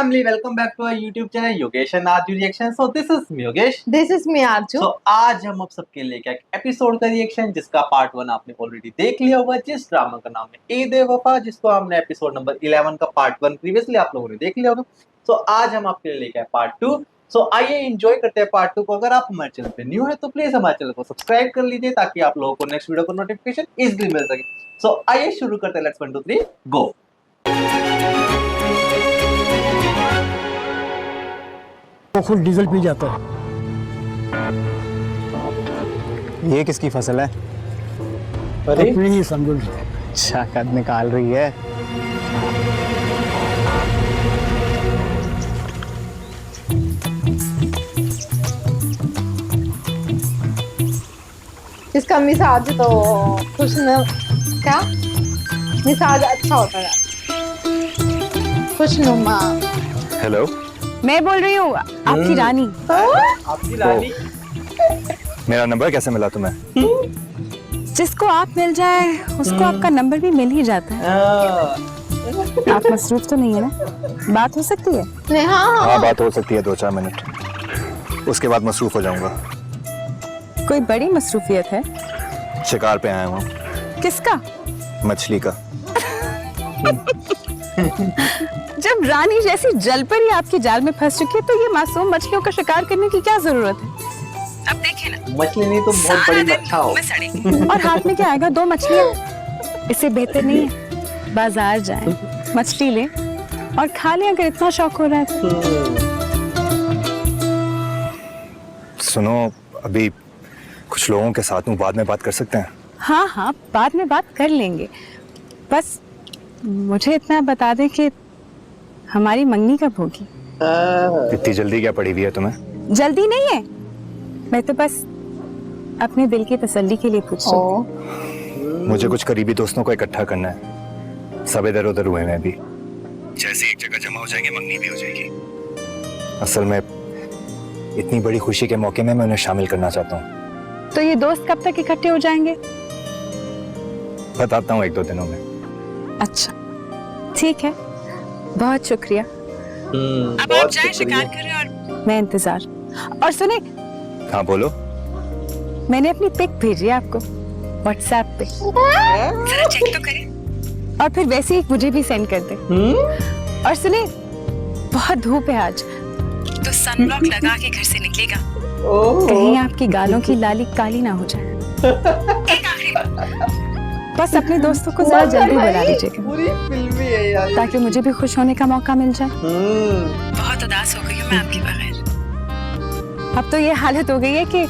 family, welcome back to our YouTube channel Yogesh and Arju Reaction. So this is me Yogesh. This is me Arju. So आज हम आप सबके लेके एक episode का reaction जिसका पार्ट 1 आपने ऑलरेडी देख लिया होगा, जिस ड्रामा का नाम है ए दे वफा, जिसको हमने एपिसोड नंबर 11 का पार्ट 1 प्रीवियसली आप लोगों ने देख लिया होगा. So आज हम आपके लिए लेके आए पार्ट 2. So आइए एंजॉय करते हैं पार्ट 2 को. अगर आप हमारे चैनल पे न्यू है तो प्लीज हमारे चैनल को सब्सक्राइब कर लीजिए ताकि आप लोगों को नेक्स्ट वीडियो का नोटिफिकेशन इजीली मिल सके. So आइए शुरू करते हैं. लेट्स 1 2 3 गो. वो खुद डीजल पी जाता है. ये किसकी फसल है? अरे अपनी ही समझो. अच्छा कद निकाल रही है. इसका मिजाज तो खुश न क्या मिजाज अच्छा होता है, खुशनुमा. हेलो, मैं बोल रही हूँ आपकी रानी. आपकी रानी. मेरा नंबर कैसे मिला तुम्हें? जिसको आप मिल जाए उसको आपका नंबर भी मिल ही जाता है. आप मसरूफ तो नहीं है ना? बात हो सकती है? नहीं. हाँ हाँ बात हो सकती है 2-4 मिनट. उसके बाद मसरूफ हो जाऊंगा. कोई बड़ी मसरूफियत है? शिकार पे आया हूँ. किसका? मछली का. जब रानी जैसी जलपरी आपकी जाल में फंस चुकी है तो ये मासूम मछलियों का शिकार करने की क्या जरूरत है? अब देखें ना, मछली नहीं तो बहुत बड़ी मच्छा हो. और हाथ में क्या आएगा? 2 मछलियाँ. इससे बेहतर नहीं है बाजार जाएं, मछली लें और खा लें अगर इतना शौक हो रहा है तो. सुनो, अभी कुछ लोगों के साथ हूँ, बाद में बात कर सकते हैं? हाँ हाँ बाद में बात कर लेंगे. बस मुझे इतना बता दे कि हमारी मंगनी कब होगी? इतनी जल्दी क्या पड़ी हुई है तुम्हें? जल्दी नहीं है, मैं तो बस अपने दिल की तसल्ली के लिए पूछ रही हूँ. मुझे कुछ करीबी दोस्तों को इकट्ठा करना है. सब इधर उधर हुए हैं अभी. जैसे एक जगह जमा हो जाएंगे मंगनी भी हो जाएगी. असल में इतनी बड़ी खुशी के मौके में मैं उन्हें शामिल करना चाहता हूँ. तो ये दोस्त कब तक इकट्ठे हो जाएंगे? बताता हूँ 1-2 दिनों में. अच्छा ठीक है, बहुत शुक्रिया. अब आप जाएं शिकार करें और मैं इंतजार. और सुने. हाँ बोलो. मैंने अपनी पिक भेजी है आपको व्हाट्सएप पे, जरा चेक तो करें और फिर वैसे ही मुझे भी सेंड कर दे. और सुने, बहुत धूप है आज तो सनब्लॉक लगा के घर से निकलेगा. कहीं आपकी गालों की लाली काली ना हो जाए. एक आखिरी बात, बस अपने दोस्तों को जरा जल्दी बुला लीजिएगा. पूरी फिल्मी है यार, ताकि मुझे भी खुश होने का मौका मिल जाए. बहुत उदास हो गई हूँ मैं आपके बगैर. अब तो ये हालत हो गई है कि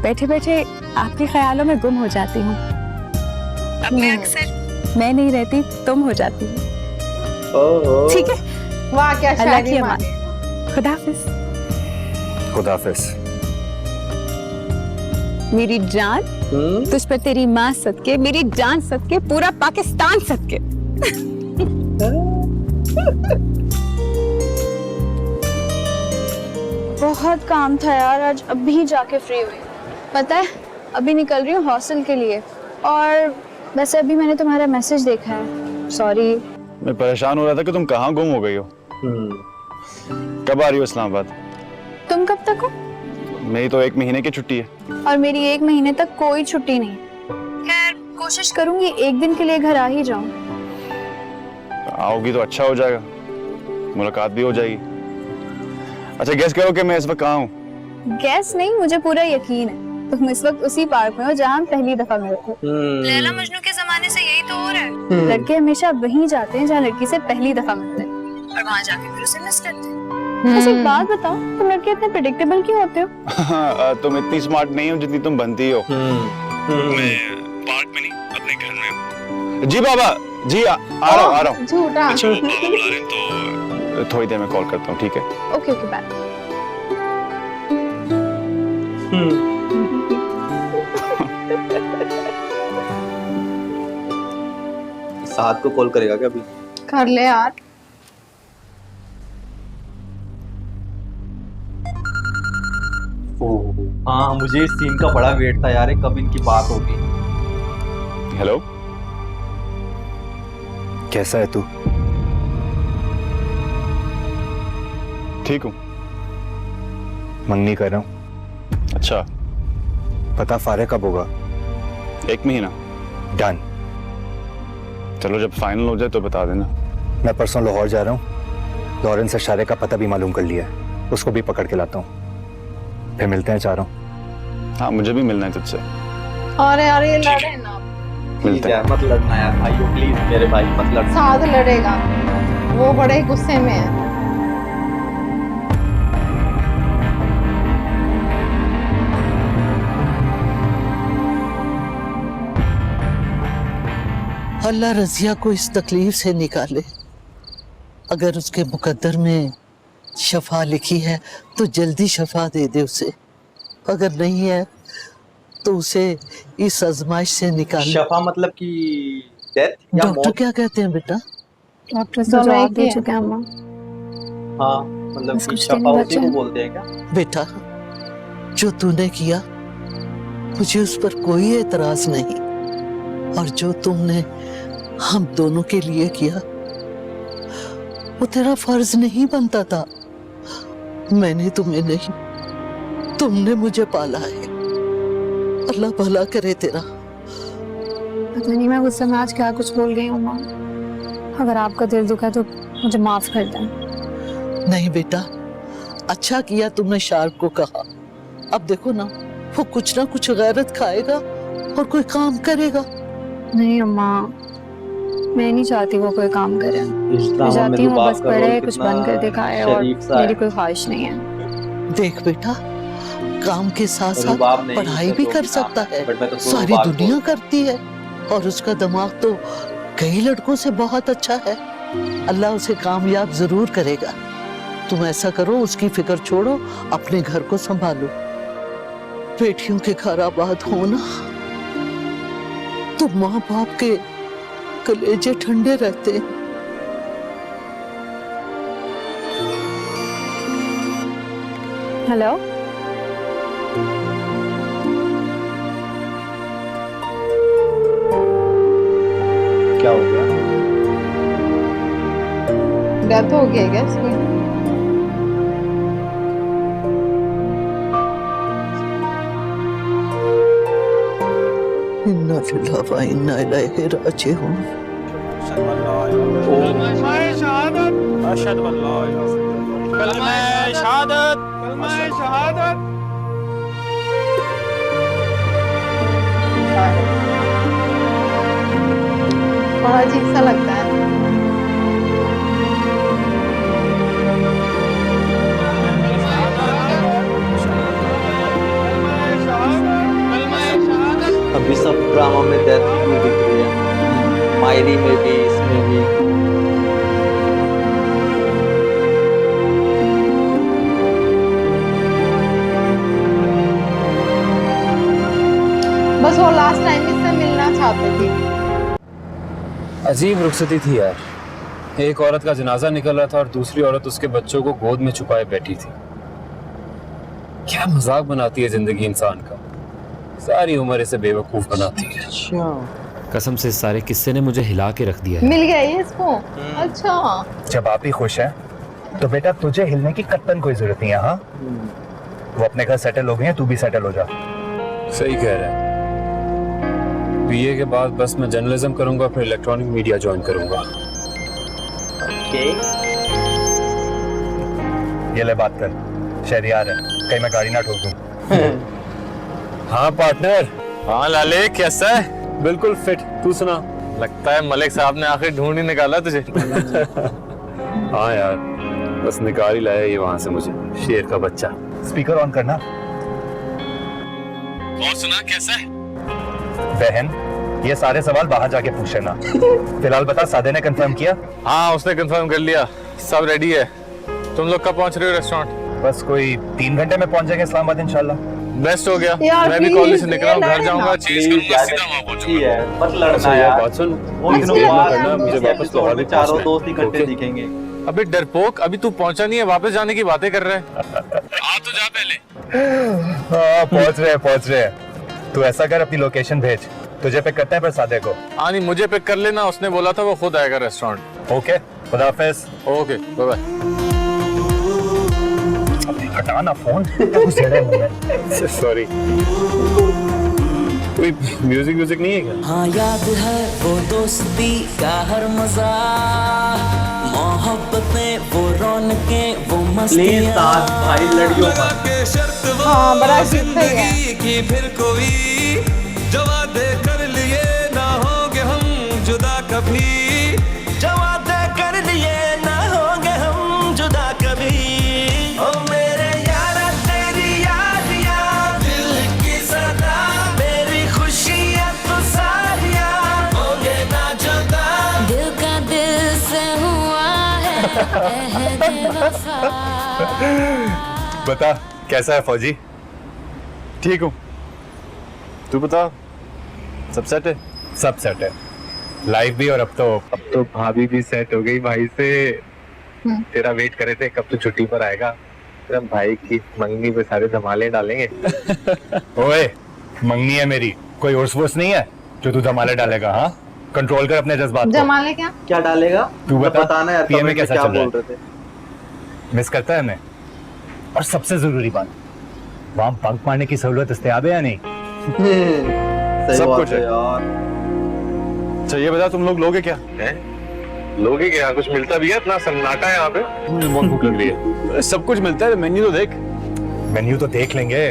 बैठे बैठे आपके ख्यालों में गुम हो जाती हूँ. अब मैं अक्सर मैं नहीं रहती तुम हो जाती हूँ. ठीक है, वाह क्या अल्लाह की शायरी. अमान. खुदा हाफिज. खुदा हाफिज. मेरी जान तुझ पर तेरी माँ सदके, मेरी जान सदके, पूरा पाकिस्तान सदके. बहुत काम था यार, आज अभी जाके फ्री हुई. पता है अभी निकल रही हूँ हॉस्टल के लिए. और वैसे अभी मैंने तुम्हारा मैसेज देखा है. सॉरी. मैं परेशान हो रहा था कि तुम कहाँ गुम हो गई हो. कब आ रही हो इस्लामाबाद? तुम कब तक हो? मेरी तो 1 महीने की छुट्टी है. और मेरी 1 महीने तक कोई छुट्टी नहीं. खैर कोशिश करूंगी 1 दिन के लिए घर आ ही जाऊं. आओगी तो अच्छा हो जाएगा, मुलाकात भी हो जाएगी. अच्छा गैस करो कि मैं इस वक्त कहाँ हूँ? गैस नहीं, मुझे पूरा यकीन है तुम इस वक्त उसी पार्क में हो जहाँ हम पहली दफा मिले थे. लैला मजनू के जमाने से यही तो हो रहा है. लड़के हमेशा वहीं जाते हैं जहाँ लड़की से पहली दफा मिलते हैं और वहाँ जाके फिर उसे मिस करते हैं. बस एक बात बताओ, तुम लड़के इतने प्रेडिक्टेबल क्यों होते हो? तुम इतनी स्मार्ट नहीं हो जितनी तुम बनती हो. मैं पार्क में नहीं अपने घर में हूँ. जी बाबा जी आ रहा हूँ. झूठा. अच्छा बाबा बुला रहे हैं तो थोड़ी देर में कॉल करता हूँ. ठीक है. Okay okay bye. साथ को कॉल करेगा क्या अभी? कर ले यार. हाँ मुझे इस सीन का बड़ा वेट था यार, कब इनकी बात होगी. हेलो, कैसा है तू? ठीक हूँ। मंगनी कर रहा हूँ। अच्छा, पता फारे कब होगा? 1 महीना। डन। चलो जब फाइनल हो जाए तो बता देना। मैं परसों लाहौर जा रहा हूँ। लॉरेंस से शारे का पता भी मालूम कर लिया है, उसको भी पकड़ के लाता हूँ, फिर मिलते हैं चारों। हाँ, मुझे भी मिलना है तुझसे। अरे अरे ये लड़े ना, मिलते हैं। मत लड़ना यार भाइयों, प्लीज मेरे भाई मत लड़ना। साथ लड़ेगा, वो बड़े गुस्से में है। अल्लाह रजिया को इस तकलीफ से निकाले। अगर उसके मुकद्दर में शफा लिखी है तो जल्दी शफा दे दे उसे, अगर नहीं है तो उसे इस आजमाइश से निकाले। शफा मतलब कि डेथ या डॉक्टर मौत? क्या कहते हैं बेटा? डॉक्टर से दोनों जवाब एक दे ही है। चुके हैं अम्मा। हाँ मतलब बस कि कुछ दिन शफा ही उसी बचे को हैं। बोलते हैं क्या? बेटा, जो तूने किया मुझे उस पर कोई एतराज नहीं, और जो तुमने हम दोनों के लिए किया वो तेरा फर्ज नहीं बनता था। मैंने तुम्हें नहीं, तुमने मुझे पाला है। अल्लाह भला करे तेरा। पता नहीं मैं गुस्से में आज क्या कुछ बोल गई हूँ अम्मा। अगर आपका दिल दुखा है तो मुझे माफ कर दें। नहीं बेटा, अच्छा किया तुमने शार्क को कहा। अब देखो ना, वो कुछ ना कुछ गैरत खाएगा और कोई काम करेगा। नहीं अम्मा, मैं नहीं चाहती वो कोई काम करे। इस मैं ड्रामा में चाहती हूँ वो रुबाब बस का रोल पढ़े, कुछ कितना बन कर दिखाए, और शरीफ सा है। मेरी कोई ख्वाहिश नहीं है। देख बेटा, काम के साथ साथ रुबाब नहीं, पढ़ाई उसका भी जो कर भी नाम सकता है। बट मैं तो सारी रुबाब दुनिया बोलता करती है, और उसका दिमाग तो कई लड़कों से बहुत अच्छा है। अल्लाह उसे कामयाब जरूर करेगा। तुम ऐसा करो, उसकी फिक्र छोड़ो, अपने घर को संभालो। बेटियों के घर आबाद होना तो माँ बाप के कलेजे ठंडे रहते हैं। हेलो, क्या हो गया? डेथ हो गई क्या इसकी? इन्ना लिल्लाहि व इन्ना इलैहि राजिऊन। बड़ा अजीब सा लगता है। अभी सब ड्रामा में डेथ क्यों दिख रही है? मायरी में भी, इसमें भी। बस वो लास्ट टाइम इससे मिलना चाहते थे। अजीब रुखसती थी यार। एक औरत का जनाजा निकल रहा था और दूसरी औरत उसके बच्चों को गोद में छुपाए बैठी थी। क्या मजाक बनाती है जिंदगी इंसान का, सारी उम्र इसे बेवकूफ बनाती है। कसम से इस सारे किस्से ने मुझे हिला के रख दिया है। मिल गया ये इसको? अच्छा, जब आप ही खुश हैं तो बेटा तुझे हिलने की कत्तन कोई जरूरत नहीं है। हाँ, वो अपने घर सेटल हो गए हैं, तू भी सेटल हो जा। सही कह रहा है। बीए के बाद बस मैं जर्नलिज्म करूंगा, फिर इलेक्ट्रॉनिक मीडिया ज्वाइन करूंगा। ये ले बात कर, शहरियार है, कहीं मैं गाड़ी ना ठोक दूं। हाँ पार्टनर। हाँ लाले, कैसा है? बिल्कुल फिट। तू सुना? लगता है मलिक साहब ने आखिर ढूंढ ही निकाला तुझे। हाँ यार, बस निकाल ही लाया ये वहां से मुझे, शेर का बच्चा। स्पीकर ऑन करना। और सुना कैसा है? बहन, ये सारे सवाल बाहर जाके पूछ लेना। फिलहाल बता, सादे ने कंफर्म किया? हाँ, उसने कंफर्म कर लिया, सब रेडी है। तुम लोग कब पहुंच रहे हो रेस्टोरेंट? बस कोई 3 घंटे में पहुंच जाएंगे इस्लामाबाद इंशाल्लाह। बेस्ट हो गया। यार मैं भी please, कॉलेज से निकल रहा हूँ, ये घर लड़े जाऊंगा, ना। चेंज करूंगा, सीधा वहां पहुंचूंगा। है, मत लड़ना अच्छा यार, यार। बात सुन। वो दिनों इसके बाद लिए मुझे इस वापस episode लाहौर में भी चारों पहुंचना है। दोस्त इकट्ठे ओके। दिखेंगे। अबे डरपोक, अभी तू पहुंचा नहीं है, वापस जाने की बातें कर रहा है। आ तो जा पहले। हाँ, पहुंच रहे हैं। तू ऐसा कर, अपनी लोकेशन भेज, तुझे पिक करते हैं फिर सादे को। हाँ नहीं, मुझे पिक कर लेना, उसने बोला था वो खुद आएगा रेस्टोरेंट। ओके, खुदा हाफिज। Okay, bye bye. हटाना फोन। सॉरी, कोई म्यूजिक नहीं है क्या? हाँ याद है वो दोस्ती का हर मजा, मोहब्बतें वो रौनकें वो प्लीज मस्तियाँ। साथ भाई लड़ियों का। हाँ बड़ा अजीब था ये। कि फिर कोई जो वादे कर लिए ना होंगे हम जुदा कभी, जो वादे कर लिए ना होंगे हम जुदा कभी। ओ मेरे यारा तेरी यादियाँ दिल की सदा, मेरी खुशियाँ तो सारियाँ होंगे ना जुदा। दिल का दिल से हुआ है वफा। बता कैसा है फौजी? ठीक हूँ, तू बता, सब सेट है? सब सेट है, लाइफ भी, और अब तो भाभी भी सेट हो गई भाई से। तेरा वेट करे थे कब तू छुट्टी पर आएगा, तेरा भाई की मंगनी पे सारे धमाले डालेंगे। ओए, मंगनी है मेरी, कोई उर्स वुर्स नहीं है जो तू धमाले डालेगा। हाँ, कंट्रोल कर अपने जज्बात को। जमाले क्या? क्या डालेगा तू बता, बताना यार, पीएम में comment में कैसा क्या चल रहा बोल है? रहे थे? मिस करता है मैं, और सबसे जरूरी बात, वहां बंक मारने की सहूलत दस्तयाब है या नहीं? सही सब बात कुछ है यार। अच्छा ये बता, तुम लोग लोगे क्या? लोगे क्या? कुछ मिलता भी है? इतना सन्नाटा है यहाँ पे। मुझे बहुत भूख लग रही है। सब कुछ मिलता है, मेन्यू तो देख। मेन्यू तो देख लेंगे,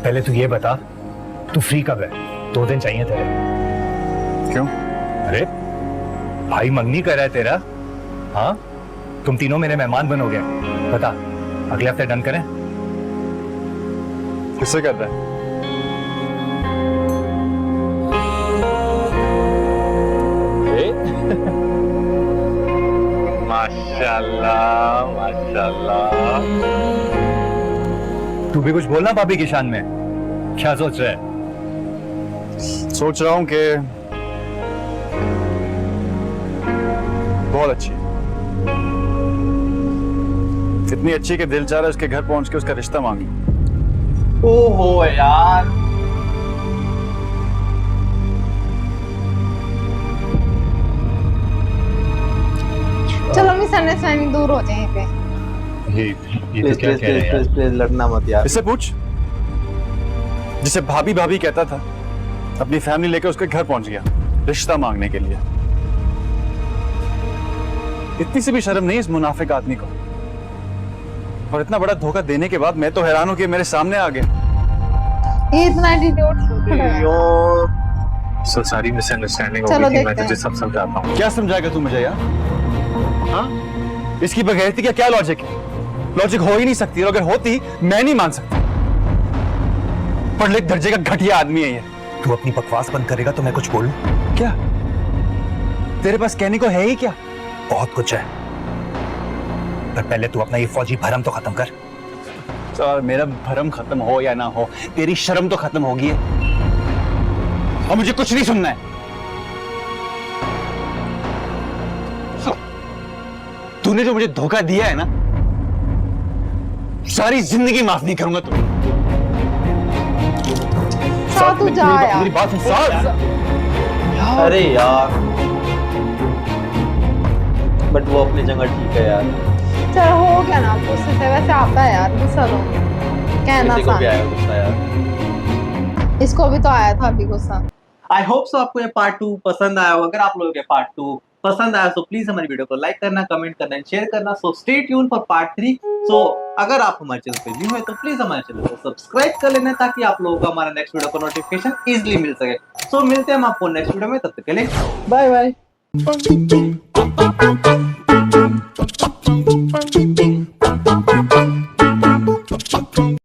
पहले तू ये बता, तू फ्री कब है? 2 दिन चाहिए तेरे। क्यों? अरे भाई मंगनी कर रहा है तेरा। हाँ, तुम तीनों मेरे मेहमान बनोगे। बता, अगले हफ्ते डन करें? किससे कर रहा है? माशाल्लाह माशाल्लाह। तू भी कुछ बोलना भाभी की शान में, क्या सोच रहा है? सोच रहा हूँ कि बहुत अच्छी, इतनी अच्छी कि दिल चाह रहा है उसके घर पहुंच के उसका रिश्ता मांग लूं। ओहो यार, चलो मिसअंडरस्टैंडिंग दूर हो जाए पे। ये प्लीज तो क्या प्लीज कह रहे हैं प्लीज यार? प्लीज लड़ना मत यार। इससे पूछ, जिसे भाभी भाभी कहता था, अपनी फैमिली लेकर उसके घर पहुंच गया रिश्ता मांगने के लिए। इतनी सी भी शर्म नहीं इस मुनाफिक आदमी को, और इतना बड़ा धोखा देने के बाद मैं तो हैरान हूं कि मेरे सामने आ गया। ये इतना एटीट्यूड। सो सारी मिसअंडरस्टैंडिंग चलो हो गई थी, मैं देखते तुझे हैं। सब समझाता हूँ। क्या समझाएगा तू मुझे यार? हाँ, इसकी बगैरती का क्या लॉजिक है? लॉजिक हो ही नहीं सकती, और अगर होती मैं नहीं मान सकता। पढ़ लिख दर्जे का घटिया आदमी है ये। तू अपनी बकवास बंद करेगा तो मैं कुछ बोलूं? क्या तेरे पास कहने को है ही क्या? बहुत कुछ है, पर पहले तू अपना ये फौजी भरम तो खत्म कर। सर, मेरा भरम खत्म हो या ना हो, तेरी शर्म तो खत्म होगी है। और मुझे कुछ नहीं सुनना है। तूने जो मुझे धोखा दिया है ना, सारी जिंदगी माफ नहीं करूंगा तुम। साथ तू जा यार। मेरी बात सुन साथ। अरे यार, बट वो अपनी जगह ठीक है यार। चलो हो गया ना, गुस्से से वैसे आता है यार गुस्सा तो, कहना किसी को भी सा। आया गुस्सा यार। इसको भी तो आया था अभी गुस्सा। आई होप सो आपको ये पार्ट 2 पसंद आया होगा। अगर आप लोगों के पार्ट 2 पसंद आया तो प्लीज हमारी वीडियो को लाइक करना, कमेंट करना एंड शेयर करना। So stay tune for part 3। सो अगर आप हमारे चैनल पे न्यू है तो प्लीज हमारे चैनल को सब्सक्राइब कर लेना, ताकि आप लोगों को हमारा नेक्स्ट वीडियो का नोटिफिकेशन इजीली मिल सके। सो मिलते हैं हम आपको नेक्स्ट वीडियो में, तब तक के लिए बाय बाय।